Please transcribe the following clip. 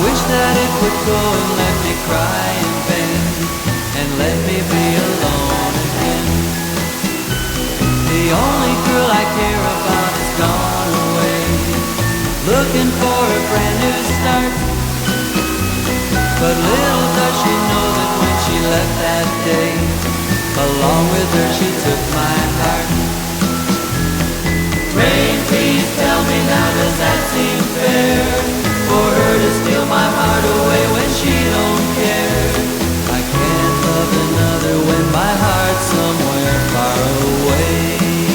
wish that it would go and let me cry in vain, and let me be alone again. The only girl I care about is gone away, looking for a brand new start. But little does she know that when she left that day, along with her she took my heart.